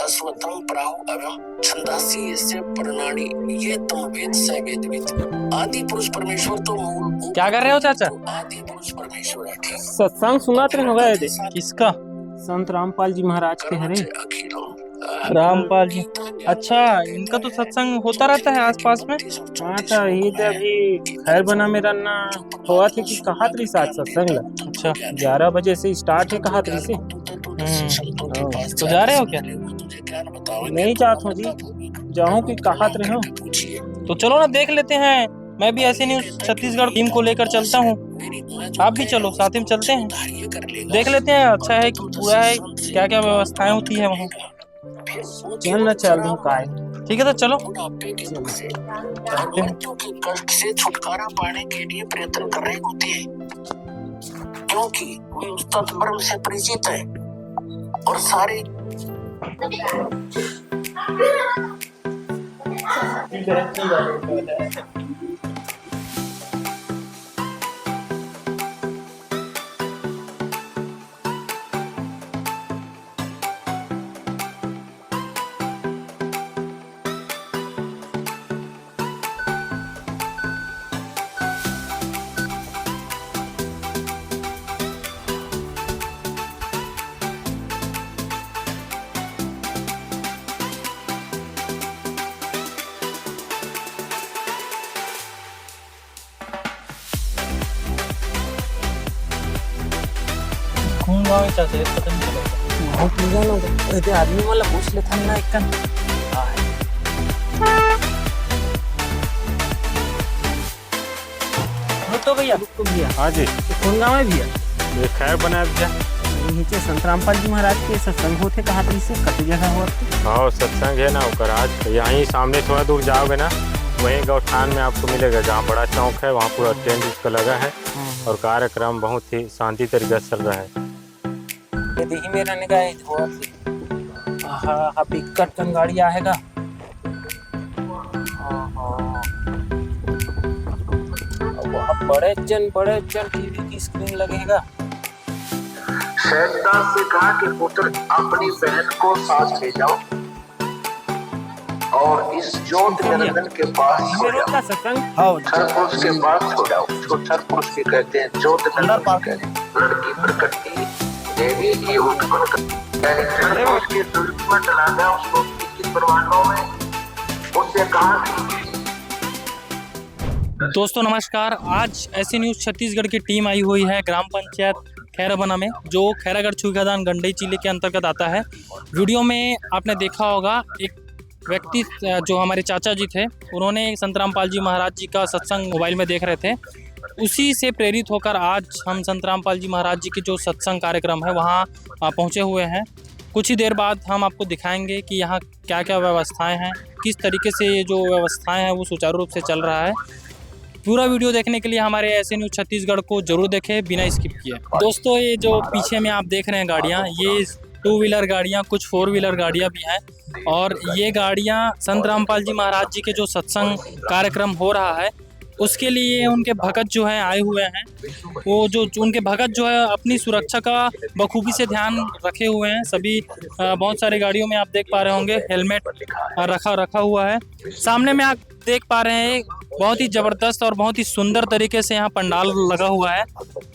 अश्वत्थम प्राहु एवं छंदासी यस्य परणानि ये तम वेद स वेदविद। आदि पुरुष परमेश्वर तो मूल। क्या कर रहे हो चाचा? आदि पुरुष परमेश्वर है। ठीक। सत्संग सुनाते हो गए थे किसका? संत रामपाल जी महाराज के हरे। रामपाल जी, अच्छा इनका तो सत्संग होता रहता है आसपास में। हाँ तो ये तो अभी खैर बना मेरा ना हुआ थे कि कहा तरी साथ सत्संग ला। अच्छा 11 बजे से स्टार्ट है कहा तरी से। तो जा रहे हो क्या? नहीं चाहत हूँ जी, जाऊँ कि कहा तरी हो। तो चलो ना देख लेते हैं। मैं भी ऐसे न्यूज छत्तीसगढ़ टीम को लेकर चलता हूँ, आप भी चलो, साथ में चलते हैं, देख लेते हैं अच्छा है कि पूरा है, क्या क्या व्यवस्थाएं होती है वहाँ। चल ना चल दूँ काय। ठीक है तो चलो। कष्ट से छुटकारा पाने के लिए प्रयत्न कर रहे होते हैं, क्योंकि वे उस तत्व से परिचित है और सारे गाँव चाचा पता नहीं चला। बहुत मजा ना ये आदमी वाला पूछ लेता ना एक कन। तो भैया तो भैया हाँ जी, कौन गाँव है भैया? ये खैर बना भैया। नीचे संत रामपाल जी महाराज के सत्संग होते कहा तरी से कत जगह हुआ। हाँ सत्संग है ना ओकर आज यहीं सामने थोड़ा दूर जाओगे ना, वहीं गौठान में आपको मिलेगा, जहाँ बड़ा चौक है वहाँ पूरा टेंट उसका लगा है और कार्यक्रम बहुत ही शांति तरीके से चल रहा है। यदि मेरा निगाह हाँ पिकट कन गाड़ी आएगा। बड़े जन टीवी की स्क्रीन लगेगा। शैतान से कहा कि पुत्र अपनी बहन को साथ ले जाओ और इस ज्योत निरंजन के पास छोड़ का सत्संग छर पुरुष के पास छोड़ाओ। जो छर पुरुष के कहते हैं ज्योत निरंजन, लड़की प्रकृति देवी की उत्पन्न छर पुरुष के दुश्मन लागा उसको किस परवानों में उससे कहा। दोस्तों नमस्कार, आज ऐसी न्यूज छत्तीसगढ़ की टीम आई हुई है ग्राम पंचायत खैराबना में, जो खैरागढ़ छुईखादान गंडई जिले के अंतर्गत आता है। वीडियो में आपने देखा होगा एक व्यक्ति जो हमारे चाचा जी थे, उन्होंने संत रामपाल जी महाराज जी का सत्संग मोबाइल में देख रहे थे। उसी से प्रेरित होकर आज हम संत रामपाल जी महाराज जी की जो सत्संग कार्यक्रम है वहाँ पहुँचे हुए हैं। कुछ ही देर बाद हम आपको दिखाएंगे कि यहाँ क्या क्या व्यवस्थाएँ हैं, किस तरीके से ये जो व्यवस्थाएँ हैं वो सुचारू रूप से चल रहा है। पूरा वीडियो देखने के लिए हमारे ऐसे न्यूज छत्तीसगढ़ को जरूर देखें बिना स्किप किए। दोस्तों ये जो पीछे में आप देख रहे हैं गाड़ियाँ, ये 2 व्हीलर गाड़ियाँ, कुछ 4 व्हीलर गाड़ियाँ भी हैं और ये गाड़ियाँ संत रामपाल जी महाराज जी के जो सत्संग कार्यक्रम हो रहा है उसके लिए उनके भगत जो हैं आए हुए हैं। वो जो उनके भगत जो है अपनी सुरक्षा का बखूबी से ध्यान रखे हुए हैं। सभी बहुत सारी गाड़ियों में आप देख पा रहे होंगे हेलमेट रखा हुआ है। सामने में आप देख पा रहे हैं बहुत ही ज़बरदस्त और बहुत ही सुंदर तरीके से यहाँ पंडाल लगा हुआ है।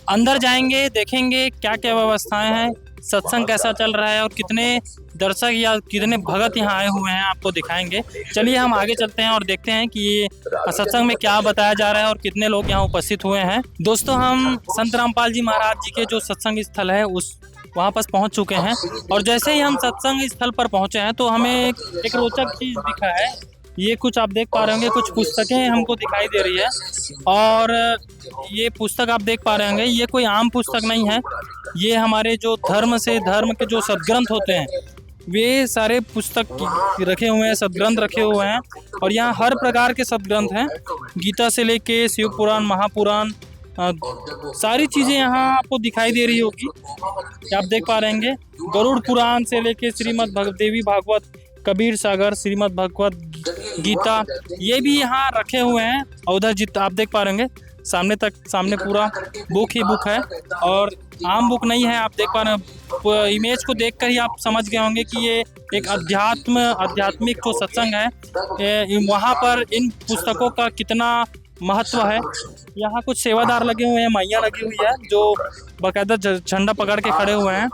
अंदर जाएंगे, देखेंगे क्या क्या व्यवस्थाएं हैं, सत्संग कैसा चल रहा है और कितने दर्शक या कितने भगत यहाँ आए हुए हैं आपको दिखाएंगे। चलिए हम आगे चलते हैं और देखते हैं कि ये सत्संग में क्या बताया जा रहा है और कितने लोग यहाँ उपस्थित हुए हैं। दोस्तों हम संत रामपाल जी महाराज जी के जो सत्संग स्थल है उस वहाँ पर पहुँच चुके हैं और जैसे ही हम सत्संग स्थल पर पहुँचे हैं तो हमें एक रोचक चीज़ दिखा है। ये कुछ आप देख पा रहे होंगे, कुछ पुस्तकें हमको दिखाई दे रही है और ये पुस्तक आप देख पा रहे होंगे, ये कोई आम पुस्तक नहीं है। ये हमारे जो धर्म के जो सदग्रंथ होते हैं वे सारे पुस्तक रखे हुए हैं, सदग्रंथ रखे हुए हैं और यहाँ हर प्रकार के सदग्रंथ हैं, गीता से लेके शिव पुराण, महापुराण, सारी चीज़ें यहाँ आपको दिखाई दे रही होगी। आप देख पा रहे होंगे गरुड़ पुराण से लेके श्रीमद् देवी भागवत, कबीर सागर, श्रीमद् भगवत गीता, ये भी यहाँ रखे हुए हैं। और उधर आप देख पा रहे होंगे सामने पूरा बुक ही बुक है और आम बुक नहीं है। आप देख पा रहे हैं, इमेज को देखकर ही आप समझ गए होंगे कि ये एक आध्यात्मिक जो सत्संग है, वहाँ पर इन पुस्तकों का कितना महत्व है। यहाँ कुछ सेवादार लगे हुए हैं, मैया लगी हुई है जो बाकायदा झंडा पकड़ के खड़े हुए हैं।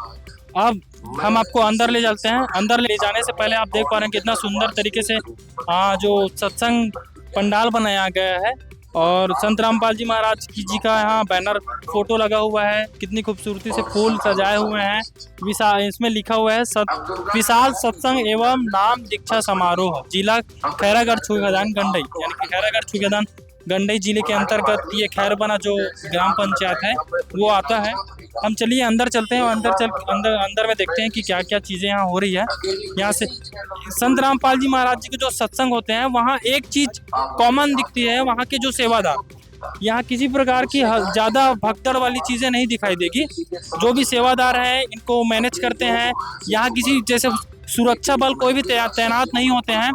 अब हम आपको अंदर ले चलते हैं। अंदर ले जाने से पहले आप देख पा रहे हैं कितना सुंदर तरीके से जो सत्संग पंडाल बनाया गया है और संत रामपाल जी महाराज जी का यहाँ बैनर फोटो लगा हुआ है। कितनी खूबसूरती से फूल सजाए हुए हैं। विशाल, इसमें लिखा हुआ है विशाल सत्संग एवं नाम दीक्षा समारोह, जिला खैरागढ़ छुईखदान गंडई, यानी कि खैरागढ़ छुईखदान गंडई जिले के अंतर्गत ये खैरबना जो ग्राम पंचायत है वो आता है। हम चलिए अंदर चलते हैं और अंदर में देखते हैं कि क्या क्या चीज़ें यहाँ हो रही है। यहाँ से संत रामपाल जी महाराज जी के जो सत्संग होते हैं वहाँ एक चीज़ कॉमन दिखती है, वहाँ के जो सेवादार, यहाँ किसी प्रकार की ज़्यादा भगदड़ वाली चीज़ें नहीं दिखाई देगी। जो भी सेवादार हैं इनको मैनेज करते हैं। यहाँ किसी जैसे सुरक्षा बल कोई भी तैनात नहीं होते हैं।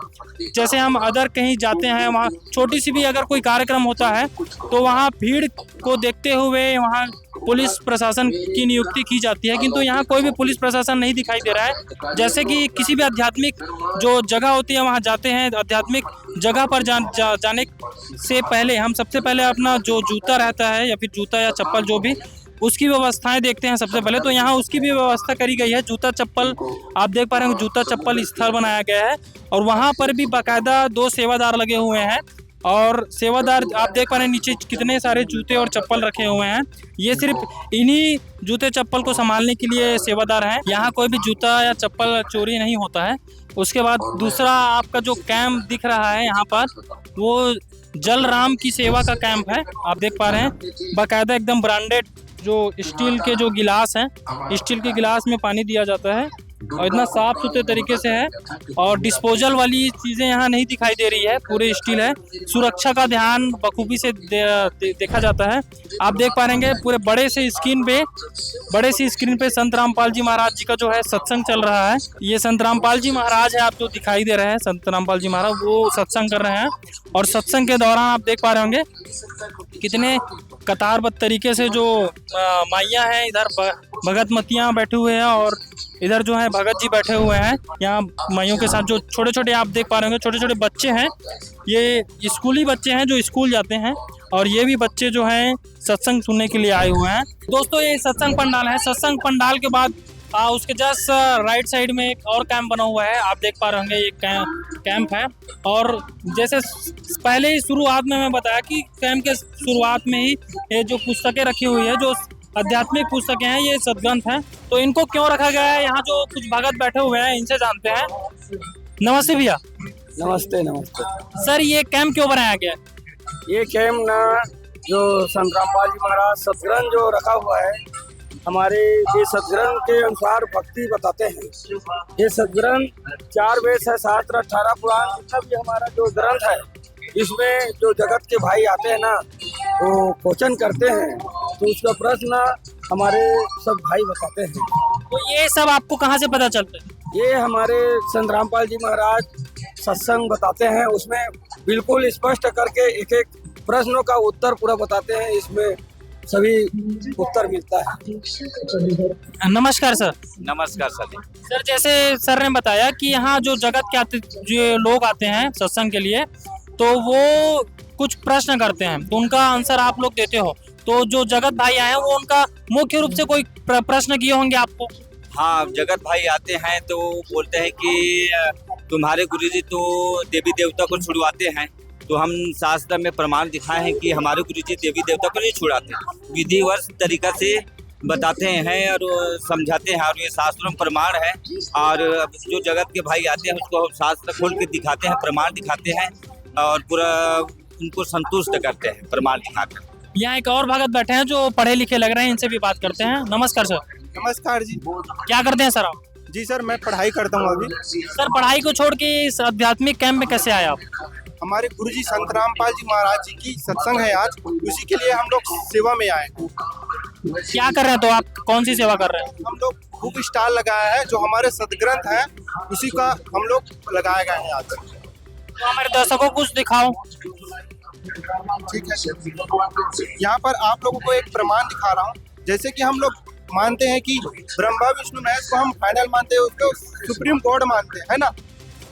जैसे हम अदर कहीं जाते हैं, वहाँ छोटी सी भी अगर कोई कार्यक्रम होता है तो वहाँ भीड़ को देखते हुए वहाँ पुलिस प्रशासन की नियुक्ति की जाती है, किंतु यहाँ कोई भी पुलिस प्रशासन नहीं दिखाई दे रहा है। जैसे कि किसी भी आध्यात्मिक जो जगह होती है वहाँ जाते हैं, आध्यात्मिक जगह पर जाने से पहले हम सबसे पहले अपना जो जूता रहता है या फिर जूता या चप्पल जो भी, उसकी व्यवस्थाएं देखते हैं सबसे पहले। तो यहाँ उसकी भी व्यवस्था करी गई है। जूता चप्पल आप देख पा रहे हैं, जूता चप्पल स्थल बनाया गया है और वहाँ पर भी बाकायदा 2 सेवादार लगे हुए हैं और सेवादार आप देख पा रहे हैं नीचे कितने सारे जूते और चप्पल रखे हुए हैं। ये सिर्फ इन्हीं जूते चप्पल को संभालने के लिए सेवादार हैं। यहाँ कोई भी जूता या चप्पल चोरी नहीं होता है। उसके बाद दूसरा आपका जो कैंप दिख रहा है यहाँ पर, वो जलराम की सेवा का कैंप है। आप देख पा रहे हैं बाकायदा एकदम ब्रांडेड जो स्टील के जो गिलास हैं, स्टील के गिलास में पानी दिया जाता है और इतना साफ सुथरे तरीके से है और डिस्पोजल वाली चीज़ें यहाँ नहीं दिखाई दे रही है, पूरे स्टील है। सुरक्षा का ध्यान बखूबी से देखा जाता है। आप देख पा रहेंगे पूरे बड़े सी स्क्रीन पे संत रामपाल जी महाराज जी का जो है सत्संग चल रहा है। ये संत रामपाल जी महाराज है, आप जो दिखाई दे रहे हैं संत रामपाल जी महाराज, वो सत्संग कर रहे हैं और सत्संग के दौरान आप देख पा रहे होंगे कितने कतारबद्ध तरीके से जो माइया हैं, इधर भगत मतियाँ बैठे हुए हैं और इधर जो है भगत जी बैठे हुए हैं। यहाँ माइयों के साथ जो छोटे छोटे आप देख पा रहे होंगे छोटे छोटे बच्चे हैं, ये स्कूली बच्चे हैं जो स्कूल जाते हैं और ये भी बच्चे जो हैं सत्संग सुनने के लिए आए हुए हैं। दोस्तों ये सत्संग पंडाल है। सत्संग पंडाल के बाद उसके जस्ट राइट साइड में एक और कैंप बना हुआ है। आप देख पा रहे होंगे ये कैंप है और जैसे पहले ही शुरुआत में मैं बताया कि कैंप के शुरुआत में ही ये जो पुस्तकें रखी हुई है, जो आध्यात्मिक पुस्तकें हैं, ये सदग्रंथ हैं। तो इनको क्यों रखा गया है, यहाँ जो कुछ भगत बैठे हुए हैं इनसे जानते हैं। नमस्ते भैया। नमस्ते नमस्ते सर, ये कैंप क्यों बनाया गया? ये कैंप ना जो संत रामपाल जी महाराज सदग्रंथ जो रखा हुआ है, हमारे ये सदग्रंथ के अनुसार भक्ति बताते हैं। ये सदग्रंथ 4 वेद है, शास्त्र 18 पुराण, जितना भी हमारा जो ग्रंथ है, इसमें जो जगत के भाई आते हैं ना वो क्वेश्चन करते हैं तो उसका प्रश्न हमारे सब भाई बताते हैं। तो ये सब आपको कहाँ से पता चलता है? ये हमारे संत रामपाल जी महाराज सत्संग बताते हैं, उसमें बिल्कुल स्पष्ट करके एक एक प्रश्नों का उत्तर पूरा बताते हैं, इसमें सभी उत्तर मिलता है। नमस्कार सर। नमस्कार सर। सर जैसे सर ने बताया कि यहाँ जो जगत के जो लोग आते हैं सत्संग के लिए, तो वो कुछ प्रश्न करते हैं तो उनका आंसर आप लोग देते हो। तो जो जगत भाई आए हैं वो उनका मुख्य रूप से कोई प्रश्न किए होंगे आपको? हाँ, जगत भाई आते हैं तो बोलते हैं कि तुम्हारे गुरुजी तो देवी देवता को छुड़वाते हैं, तो हम शास्त्र में प्रमाण दिखाए हैं कि हमारे गुरुजी देवी देवता को नहीं छुड़ाते, विधिवत तरीका से बताते हैं और समझाते हैं और ये शास्त्रों में प्रमाण है। और जो जगत के भाई आते हैं उसको शास्त्र खोल के दिखाते हैं, प्रमाण दिखाते हैं और पूरा उनको संतुष्ट करते हैं प्रमाण दिखाकर। यहाँ एक और भगत बैठे हैं जो पढ़े लिखे लग रहे हैं, इनसे भी बात करते हैं। नमस्कार सर। नमस्कार जी। क्या करते हैं सर आप? जी सर, मैं पढ़ाई करता हूँ अभी। सर पढ़ाई को छोड़ के इस आध्यात्मिक कैंप में कैसे आए आप? हमारे गुरुजी संत रामपाल जी महाराज जी की सत्संग है आज, उसी के लिए हम लोग सेवा में आए। क्या कर रहे हैं? तो आप कौन सी सेवा कर रहे हैं? हम लोग बुक स्टॉल लगाया है, जो हमारे सदग्रंथ है उसी का हम लोग लगाया गया है आज। तो हमारे दर्शकों को कुछ दिखाओ। ठीक है, यहाँ पर आप लोगों को एक प्रमाण दिखा रहा हूँ। जैसे कि हम लोग मानते हैं कि ब्रह्मा विष्णु महेश को हम फाइनल मानते हैं, उसको सुप्रीम गॉड मानते हैं, है ना।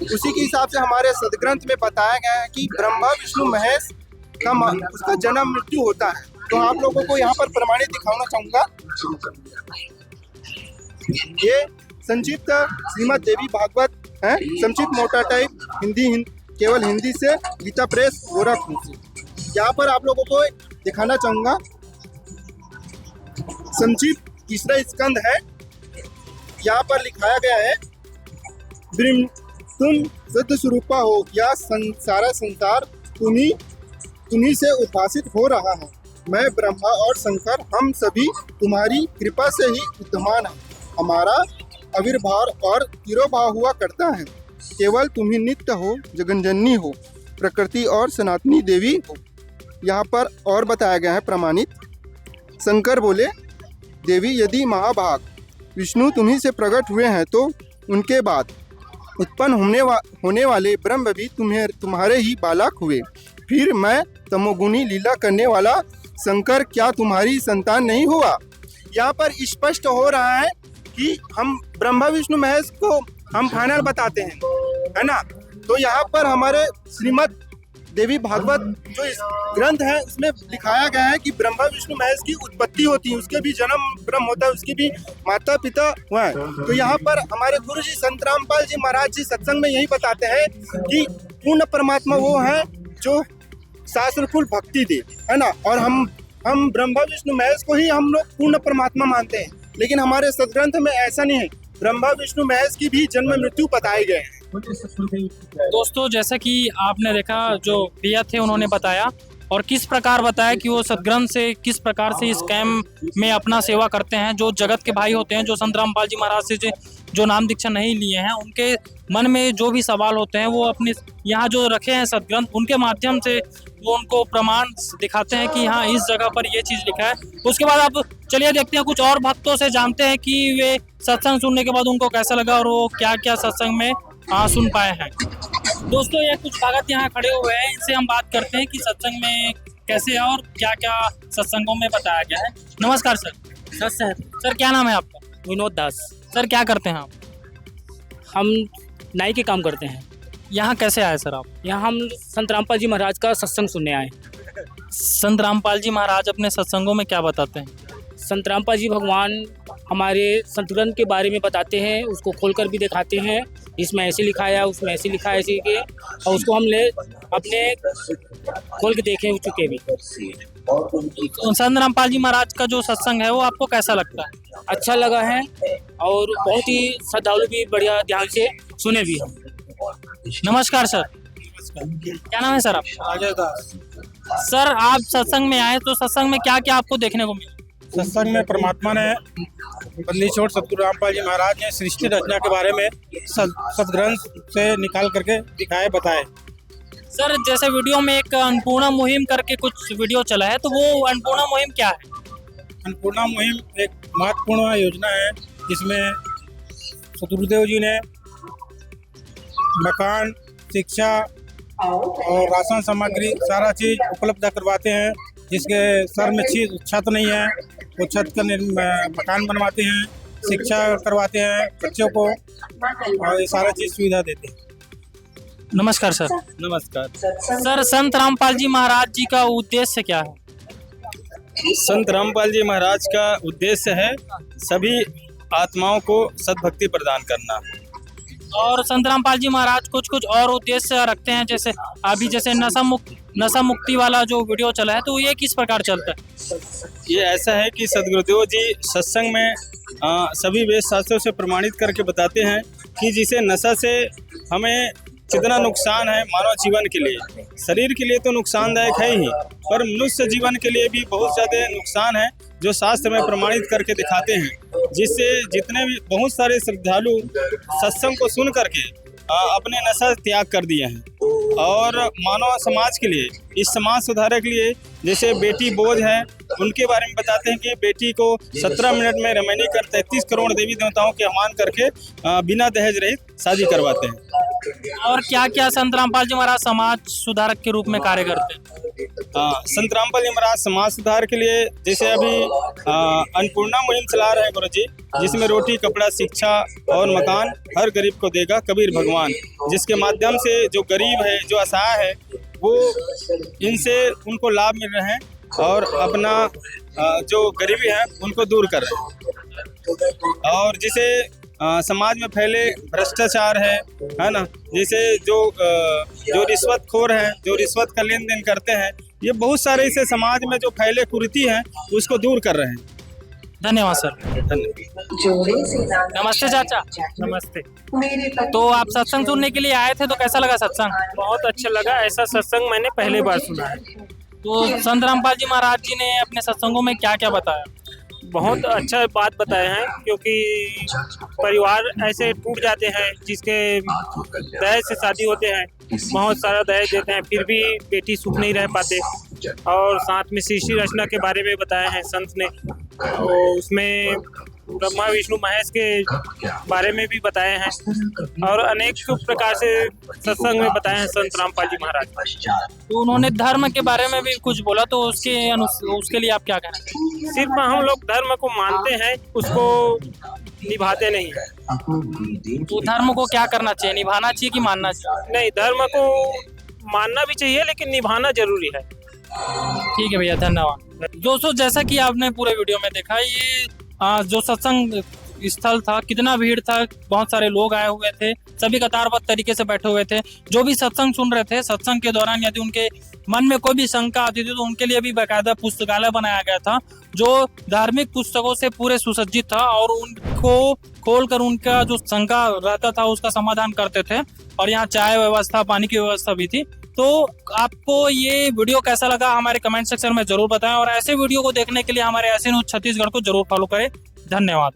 उसी के हिसाब से हमारे सदग्रंथ में बताया गया है कि ब्रह्मा विष्णु महेश का उसका जन्म मृत्यु होता है। तो आप लोगों को यहाँ पर प्रमाणित दिखाना चाहूंगा। ये संक्षिप्त श्रीमद देवी भागवत है, संक्षिप्त मोटा टाइप हिंदी केवल हिंदी से, गीता प्रेस गोरखपुर से। यहाँ पर आप लोगों को दिखाना चाहूंगा। संक्षिप्त तीसरा स्कंद है, यहाँ पर लिखाया गया है, तुम शुद्ध स्वरूपा हो, या सारा संसार तुम्ही से उद्भासित हो रहा है। मैं ब्रह्मा और शंकर हम सभी तुम्हारी कृपा से ही विद्यमान है। हमारा आविर्भाव और तिरोभाव हुआ करता है। केवल तुम ही नित्य हो, जगनजननी हो, प्रकृति और सनातनी देवी हो। यहाँ पर और बताया गया है प्रमाणित। शंकर बोले, देवी यदि महाभाग विष्णु तुम्ही से प्रकट हुए हैं तो उनके बाद उत्पन्न होने वाले ब्रह्म भी तुम्हारे ही बालक हुए। फिर मैं तमोगुणी लीला करने वाला शंकर क्या तुम्हारी संतान नहीं हुआ। यहाँ पर स्पष्ट हो रहा है कि हम ब्रह्मा विष्णु महेश को हम फाइनल बताते हैं, है ना। तो यहाँ पर हमारे श्रीमद देवी भागवत जो इस ग्रंथ है उसमें लिखाया गया है कि ब्रह्मा विष्णु महेश की उत्पत्ति होती है, उसके भी जन्म ब्रह्म होता है, उसके भी माता पिता हुआ है। तो यहाँ पर हमारे गुरु जी संत रामपाल जी महाराज जी सत्संग में यही बताते हैं कि पूर्ण परमात्मा वो है जो शास्त्रफुल भक्ति दे, है ना। और हम ब्रह्मा विष्णु महेश को ही हम लोग पूर्ण परमात्मा मानते हैं, लेकिन हमारे सदग्रंथ में ऐसा नहीं है। ब्रह्मा विष्णु महेश की भी जन्म मृत्यु बताए गए हैं। दोस्तों, जैसा कि आपने देखा, जो भैया थे उन्होंने बताया और किस प्रकार बताया कि वो सदग्रंथ से किस प्रकार से इस कैंप में अपना सेवा करते हैं। जो जगत के भाई होते हैं, जो संत रामपाल जी महाराज से जो नाम दीक्षा नहीं लिए हैं, उनके मन में जो भी सवाल होते हैं वो अपने यहाँ जो रखे हैं सदग्रंथ, उनके माध्यम से वो उनको प्रमाण दिखाते हैं कि हाँ इस जगह पर ये चीज़ लिखा है। उसके बाद आप चलिए देखते हैं, कुछ और भक्तों से जानते हैं कि वे सत्संग सुनने के बाद उनको कैसा लगा और वो क्या क्या सत्संग में सुन पाए हैं। दोस्तों, ये कुछ भगत यहाँ खड़े हुए हैं, इनसे हम बात करते हैं कि सत्संग में कैसे है और क्या क्या सत्संगों में बताया गया है। नमस्कार सर। सर क्या नाम है आपका? विनोद दास। सर क्या करते हैं आप? हम नाई के काम करते हैं। यहाँ कैसे आए सर आप? यहाँ हम संत रामपाल जी महाराज का सत्संग सुनने आए। संत रामपाल जी महाराज अपने सत्संगों में क्या बताते हैं? संत रामपाल जी भगवान हमारे संतग्रंथ के बारे में बताते हैं, उसको खोलकर भी दिखाते हैं, इसमें ऐसे लिखा है, उसमें ऐसे लिखा है, ऐसे के, और उसको हम अपने खोल के देखे चुके भी। संत रामपाल जी महाराज का जो सत्संग है वो आपको कैसा लगता है? अच्छा लगा है और बहुत ही श्रद्धालु भी बढ़िया ध्यान से सुने भी हम। नमस्कार सर। क्या नाम है सर आपका? अजय दास। सर आप सत्संग में आए तो सत्संग में क्या क्या आपको देखने को मिला? सत्संग में परमात्मा ने बंदी छोड़ सतगुरु रामपाल जी महाराज ने सृष्टि रचना के बारे में सदग्रंथ से निकाल करके दिखाए बताए। सर जैसे वीडियो में एक अन्नपूर्णा मुहिम करके कुछ वीडियो चला है, तो वो अन्नपूर्णा मुहिम क्या है? अन्नपूर्णा मुहिम एक महत्वपूर्ण योजना है जिसमें सतगुरुदेव जी ने मकान, शिक्षा और राशन सामग्री सारा चीज़ उपलब्ध करवाते हैं। जिसके सर में छत नहीं है वो छत का मकान बनवाते हैं, शिक्षा करवाते हैं बच्चों को, और ये सारा चीज़ सुविधा देते हैं। नमस्कार सर। नमस्कार सर, संत रामपाल जी महाराज जी का उद्देश्य क्या है? संत रामपाल जी महाराज का उद्देश्य है सभी आत्माओं को सद्भक्ति प्रदान करना। और संत रामपाल जी महाराज कुछ और उद्देश्य रखते हैं, जैसे अभी जैसे नशा मुक्ति वाला जो वीडियो चला है, तो ये किस प्रकार चलता है? ये ऐसा है कि सदगुरुदेव जी सत्संग में सभी वेद शास्त्रों से प्रमाणित करके बताते हैं कि जिसे नशा से हमें कितना नुकसान है मानव जीवन के लिए। शरीर के लिए तो नुकसानदायक है ही, पर मनुष्य जीवन के लिए भी बहुत ज़्यादा नुकसान है, जो शास्त्र में प्रमाणित करके दिखाते हैं। जिससे जितने भी बहुत सारे श्रद्धालु सत्संग को सुन करके अपने नशा त्याग कर दिए हैं। और मानव समाज के लिए, इस समाज सुधारक के लिए, जैसे बेटी बोझ है, उनके बारे में बताते हैं कि बेटी को 17 मिनट में रमैनी कर 33 करोड़ देवी देवताओं के आह्वान करके बिना दहेज रहित शादी करवाते हैं। और क्या क्या संत रामपाल जी महाराज समाज सुधारक के रूप में कार्य करते हैं? संत रामपाल जी महाराज समाज सुधार के लिए जैसे अभी अन्नपूर्णा मुहिम चला रहे हैं गुरु जी, जिसमें रोटी कपड़ा शिक्षा और मकान हर गरीब को देगा कबीर भगवान, जिसके माध्यम से जो गरीब है जो असहाय है वो इनसे उनको लाभ मिल रहे हैं और अपना जो गरीबी है उनको दूर कर रहे हैं। और जिसे समाज में फैले भ्रष्टाचार है ना, जैसे जो रिश्वतखोर हैं, जो रिश्वत का लेन देन करते हैं, ये बहुत सारे इसे समाज में जो फैले कुरीति हैं उसको दूर कर रहे हैं। धन्यवाद सर। नमस्ते चाचा। नमस्ते। तो आप सत्संग सुनने के लिए आए थे, तो कैसा लगा सत्संग? बहुत अच्छा लगा, ऐसा सत्संग मैंने पहली बार सुना है। तो संत रामपाल जी महाराज जी ने अपने सत्संगों में क्या क्या बताया? बहुत अच्छा बात बताए हैं, क्योंकि परिवार ऐसे टूट जाते हैं जिसके दहेज से शादी होते हैं, बहुत सारा दहेज देते हैं, फिर भी बेटी सुख नहीं रह पाते। और साथ में सृष्टि रचना के बारे में बताया है संत ने, और उसमें ब्रह्मा विष्णु महेश के बारे में भी बताए हैं, और अनेक प्रकार से सत्संग में बताए हैं संत रामपाल जी महाराज। तो उन्होंने धर्म के बारे में भी कुछ बोला, तो उसके लिए आप क्या कहना? सिर्फ हम लोग धर्म को मानते हैं, उसको निभाते नहीं है। तो धर्म को क्या करना चाहिए, निभाना चाहिए कि मानना चाहिए? नहीं, धर्म को मानना भी चाहिए लेकिन निभाना जरूरी है। ठीक है भैया, धन्यवाद। दोस्तों, जैसा कि आपने पूरे वीडियो में देखा, ये जो सत्संग स्थल था, कितना भीड़ था, बहुत सारे लोग आए हुए थे, सभी कतारबद्ध तरीके से बैठे हुए थे। जो भी सत्संग सुन रहे थे, सत्संग के दौरान यदि उनके मन में कोई भी शंका आती थी तो उनके लिए भी बाकायदा पुस्तकालय बनाया गया था, जो धार्मिक पुस्तकों से पूरे सुसज्जित था, और उनको खोलकर उनका जो शंका रहता था उसका समाधान करते थे। और यहाँ चाय व्यवस्था, पानी की व्यवस्था भी थी। तो आपको ये वीडियो कैसा लगा हमारे कमेंट सेक्शन में जरूर बताएं, और ऐसे वीडियो को देखने के लिए हमारे ऐसे न्यूज़ छत्तीसगढ़ को जरूर फॉलो करें। धन्यवाद।